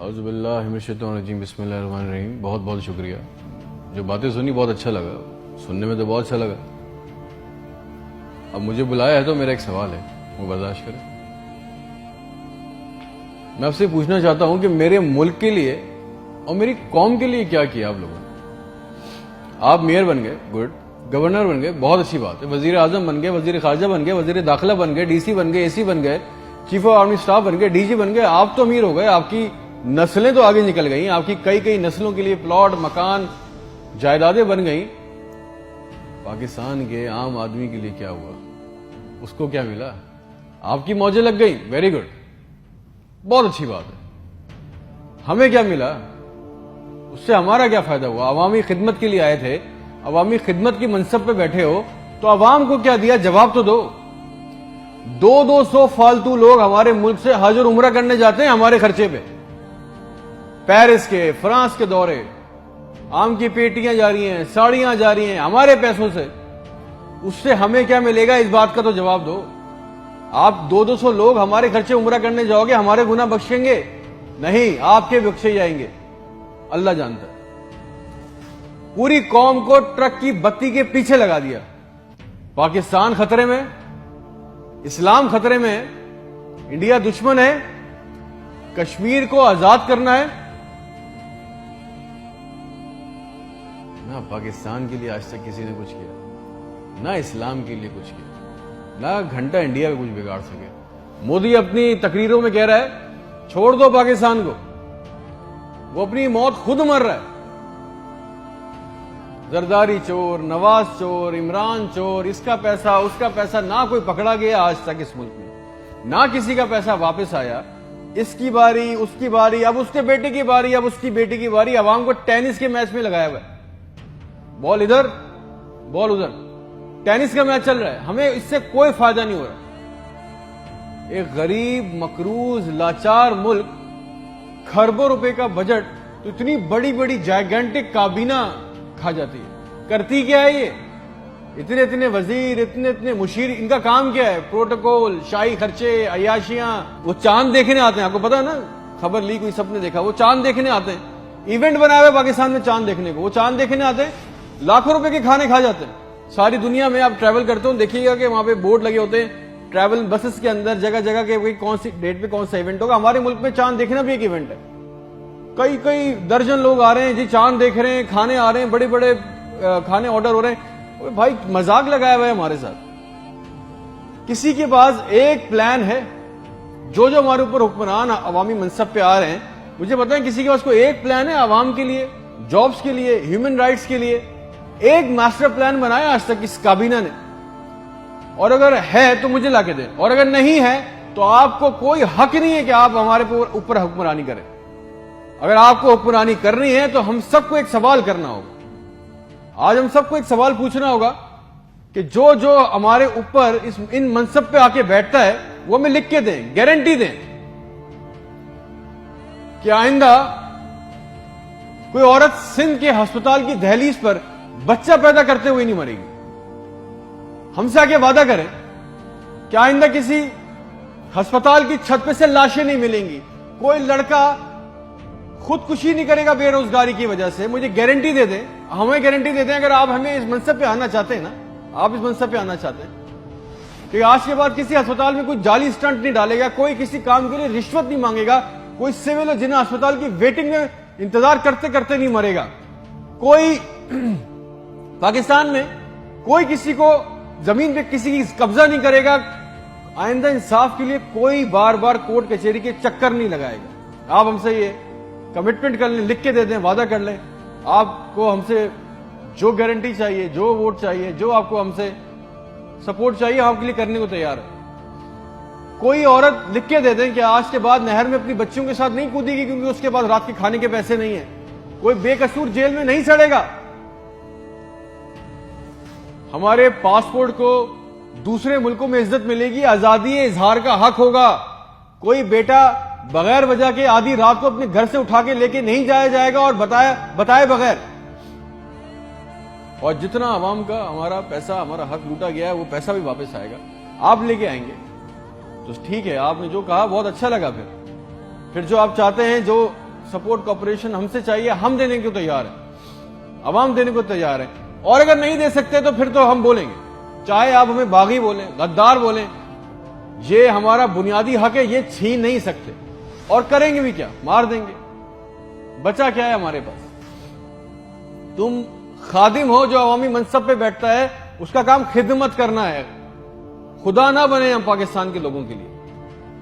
اعوذ باللہ من الشیطان الرجیم، بسم اللہ الرحمن الرحیم۔ بہت بہت شکریہ، جو باتیں سنی بہت اچھا لگا، سننے میں تو بہت اچھا لگا۔ اب مجھے بلایا ہے تو میرا ایک سوال ہے، وہ برداشت کریں۔ میں آپ سے پوچھنا چاہتا ہوں کہ میرے ملک کے لیے اور میری قوم کے لیے کیا کیا آپ لوگوں نے؟ آپ میئر بن گئے، گڈ، گورنر بن گئے، بہت اچھی بات ہے، وزیر اعظم بن گئے، وزیر خارجہ بن گئے، وزیر داخلہ بن گئے، ڈی سی بن گئے، اے سی بن گئے، چیف آف آرمی اسٹاف بن گئے، ڈی جی بن گئے۔ آپ تو امیر ہو گئے، آپ کی نسلیں تو آگے نکل گئیں، آپ کی کئی نسلوں کے لیے پلاٹ، مکان، جائیدادیں بن گئیں۔ پاکستان کے عام آدمی کے لیے کیا ہوا؟ اس کو کیا ملا؟ آپ کی موجیں لگ گئیں، ویری گڈ، بہت اچھی بات ہے۔ ہمیں کیا ملا؟ اس سے ہمارا کیا فائدہ ہوا؟ عوامی خدمت کے لیے آئے تھے، عوامی خدمت کی منصب پہ بیٹھے ہو تو عوام کو کیا دیا؟ جواب تو دو۔ 200 فالتو لوگ ہمارے ملک سے حج اور عمرہ کرنے جاتے ہیں ہمارے خرچے پہ، پیرس کے، فرانس کے دورے، آم کی پیٹیاں جا رہی ہیں، ساڑیاں جا رہی ہیں ہمارے پیسوں سے۔ اس سے ہمیں کیا ملے گا؟ اس بات کا تو جواب دو۔ آپ 200 لوگ ہمارے خرچے عمرہ کرنے جاؤ گے، ہمارے گناہ بخشیں گے؟ نہیں، آپ کے بخشے جائیں گے، اللہ جانتا ہے۔ پوری قوم کو ٹرک کی بتی کے پیچھے لگا دیا۔ پاکستان خطرے میں، اسلام خطرے میں ہے، انڈیا دشمن ہے، کشمیر کو آزاد کرنا ہے۔ نہ پاکستان کے لیے آج تک کسی نے کچھ کیا، نہ اسلام کے لیے کچھ کیا، نہ گھنٹہ انڈیا میں کچھ بگاڑ سکے۔ مودی اپنی تقریروں میں کہہ رہا ہے چھوڑ دو پاکستان کو، وہ اپنی موت خود مر رہا ہے۔ زرداری چور، نواز چور، عمران چور، اس کا پیسہ نہ کوئی پکڑا گیا آج تک اس ملک میں، نہ کسی کا پیسہ واپس آیا۔ اس کی باری، اس کی باری، اب اس کے بیٹے کی باری، اب اس کی بیٹی کی باری۔ عوام کو ٹینس کے میچ میں لگایا ہوا ہے، بال ادھر بال ادھر، ٹینس کا میچ چل رہا ہے، ہمیں اس سے کوئی فائدہ نہیں ہو رہا۔ ایک غریب، مقروض، لاچار ملک، کھربوں روپے کا بجٹ تو اتنی بڑی بڑی جائگنٹک کابینہ کھا جاتی ہے۔ کرتی کیا ہے یہ؟ اتنے وزیر، اتنے مشیر، ان کا کام کیا ہے؟ پروٹوکول، شاہی خرچے، عیاشیاں۔ وہ چاند دیکھنے آتے ہیں، آپ کو پتا ہے نا، خبر لیک ہوئی، سب نے دیکھا، وہ چاند دیکھنے آتے ہیں، ایونٹ بنا ہوا ہے پاکستان میں چاند دیکھنے کو، وہ چاند دیکھنے آتے ہیں، لاکھوں روپے کے کھانے کھا جاتے ہیں۔ ساری دنیا میں آپ ٹریول کرتے ہو، دیکھیے گا کہ وہاں پہ بورڈ لگے ہوتے ہیں ٹریول بسز کے اندر، جگہ جگہ کے کون سی ڈیٹ پہ کون سا ایونٹ ہوگا۔ ہمارے ملک میں چاند دیکھنا بھی ایک ایونٹ ہے، کئی درجن لوگ آ رہے ہیں جی، چاند دیکھ رہے ہیں، کھانے آ رہے ہیں، بڑے بڑے کھانے آرڈر ہو رہے ہیں۔ بھائی مذاق لگایا ہوا ہے ہمارے ساتھ۔ کسی کے پاس ایک پلان ہے، جو ہمارے اوپر حکمران عوامی منصب پہ آ رہے ہیں، مجھے بتائیں کسی کے پاس کوئی ایک پلان ہے عوام کے لیے، جابز کے لیے، ہیومن رائٹس کے لیے؟ ایک ماسٹر پلان بنایا آج تک اس کابینہ نے؟ اور اگر ہے تو مجھے لا کے دیں، اور اگر نہیں ہے تو آپ کو کوئی حق نہیں ہے کہ آپ ہمارے اوپر حکمرانی کریں۔ اگر آپ کو حکمرانی کرنی ہے تو ہم سب کو ایک سوال کرنا ہوگا، آج ہم سب کو ایک سوال پوچھنا ہوگا کہ جو ہمارے اوپر ان منصب پہ آ کے بیٹھتا ہے وہ ہمیں لکھ کے دیں، گارنٹی دیں کہ آئندہ کوئی عورت سندھ کے ہسپتال کی دہلیز پر بچہ پیدا کرتے ہوئے نہیں مرے گی۔ ہم سے آگے وعدہ کریں کہ آئندہ کسی ہسپتال کی چھت پہ سے لاشیں نہیں ملیں گی، کوئی لڑکا خودکشی نہیں کرے گا بے روزگاری کی وجہ سے۔ مجھے گارنٹی دے دیں، ہمیں گارنٹی دے دیں، اگر آپ ہمیں اس منصب پہ آنا چاہتے ہیں نا، آپ اس منصب پہ آنا چاہتے ہیں کہ آج کے بعد کسی ہسپتال میں کوئی جعلی سٹنٹ نہیں ڈالے گا، کوئی کسی کام کے لیے رشوت نہیں مانگے گا، کوئی سول جنہ ہسپتال کی ویٹنگ میں انتظار کرتے کرتے نہیں مرے گا، کوئی پاکستان میں کوئی کسی کو زمین پہ کسی کی قبضہ نہیں کرے گا، آئندہ انصاف کے لیے کوئی بار بار کورٹ کچہری کے چکر نہیں لگائے گا۔ آپ ہم سے یہ کمٹمنٹ کر لیں، لکھ کے دے دیں، وعدہ کر لیں، آپ کو ہم سے جو گارنٹی چاہیے، جو ووٹ چاہیے، جو آپ کو ہم سے سپورٹ چاہیے، ہم آپ کے لیے کرنے کو تیار ہے۔ کوئی عورت لکھ کے دے دیں کہ آج کے بعد نہر میں اپنی بچیوں کے ساتھ نہیں کودے گی کیونکہ اس کے پاس رات کے کھانے کے پیسے نہیں ہیں، کوئی بے قصور جیل میں نہیں سڑے گا، ہمارے پاسپورٹ کو دوسرے ملکوں میں عزت ملے گی، آزادی اظہار کا حق ہوگا، کوئی بیٹا بغیر وجہ کے آدھی رات کو اپنے گھر سے اٹھا کے لے کے نہیں جایا جائے گا اور بتائے بغیر۔ اور جتنا عوام کا ہمارا پیسہ، ہمارا حق لوٹا گیا ہے، وہ پیسہ بھی واپس آئے گا، آپ لے کے آئیں گے تو ٹھیک ہے۔ آپ نے جو کہا بہت اچھا لگا۔ پھر جو آپ چاہتے ہیں، جو سپورٹ کوپریشن ہم سے چاہیے، ہم دینے کو تیار ہیں، عوام دینے کو تیار ہے، اور اگر نہیں دے سکتے تو پھر تو ہم بولیں گے، چاہے آپ ہمیں باغی بولیں، غدار بولیں، یہ ہمارا بنیادی حق ہے، یہ چھین نہیں سکتے، اور کریں گے بھی کیا، مار دیں گے، بچا کیا ہے ہمارے پاس۔ تم خادم ہو جو عوامی منصب پہ بیٹھتا ہے، اس کا کام خدمت کرنا ہے، خدا نہ بنے ہم پاکستان کے لوگوں کے لیے۔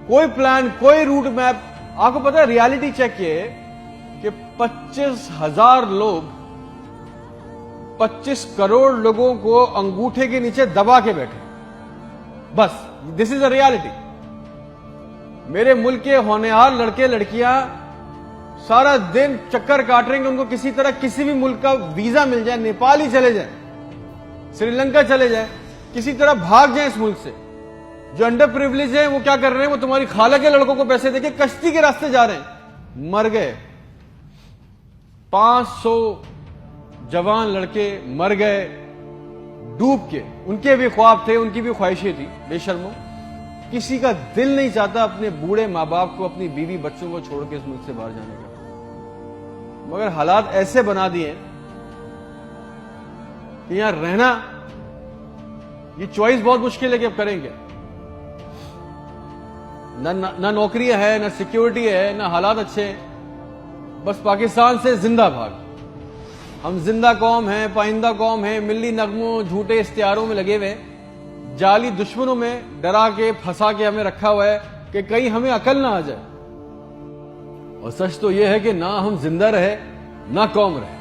کوئی پلان، کوئی روٹ میپ، آپ کو پتا ہے ریالٹی چیک یہ ہے کہ 25,000 لوگ 25 کروڑ لوگوں کو انگوٹھے کے نیچے دبا کے بیٹھے، بس دس از اے ریالٹی۔ میرے ملک کے ہونہار لڑکے لڑکیاں سارا دن چکر کاٹ رہے ہیں کہ ان کو کسی طرح کسی بھی ملک کا ویزا مل جائے، نیپال ہی چلے جائیں، سری لنکا چلے جائیں، کسی طرح بھاگ جائیں اس ملک سے۔ جو انڈر پریویلیج ہیں وہ کیا کر رہے ہیں، وہ تمہاری خالہ کے لڑکوں کو پیسے دے کے کشتی کے راستے جا رہے ہیں، مر گئے 500 جوان لڑکے مر گئے ڈوب کے، ان کے بھی خواب تھے، ان کی بھی خواہشیں تھی، بے شرمو۔ کسی کا دل نہیں چاہتا اپنے بوڑھے ماں باپ کو، اپنی بیوی بچوں کو چھوڑ کے اس ملک سے باہر جانے کا، مگر حالات ایسے بنا دیے کہ یہاں رہنا، یہ چوائس بہت مشکل ہے کہ اب کریں گے، نہ نوکریاں ہے، نہ سیکیورٹی ہے، نہ حالات اچھے ہیں، بس پاکستان سے زندہ بھاگ۔ ہم زندہ قوم ہیں، پائندہ قوم ہیں، ملی نغموں جھوٹے اشتہاروں میں لگے ہوئے، جعلی دشمنوں میں ڈرا کے پھنسا کے ہمیں رکھا ہوا ہے کہ کہیں ہمیں عقل نہ آ جائے، اور سچ تو یہ ہے کہ نہ ہم زندہ رہے نہ قوم رہے۔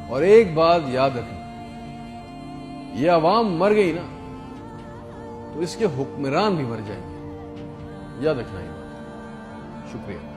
اور ایک بات یاد رکھنا، یہ عوام مر گئی نا تو اس کے حکمران بھی مر جائیں گے، یاد رکھنا یہ بات۔ شکریہ۔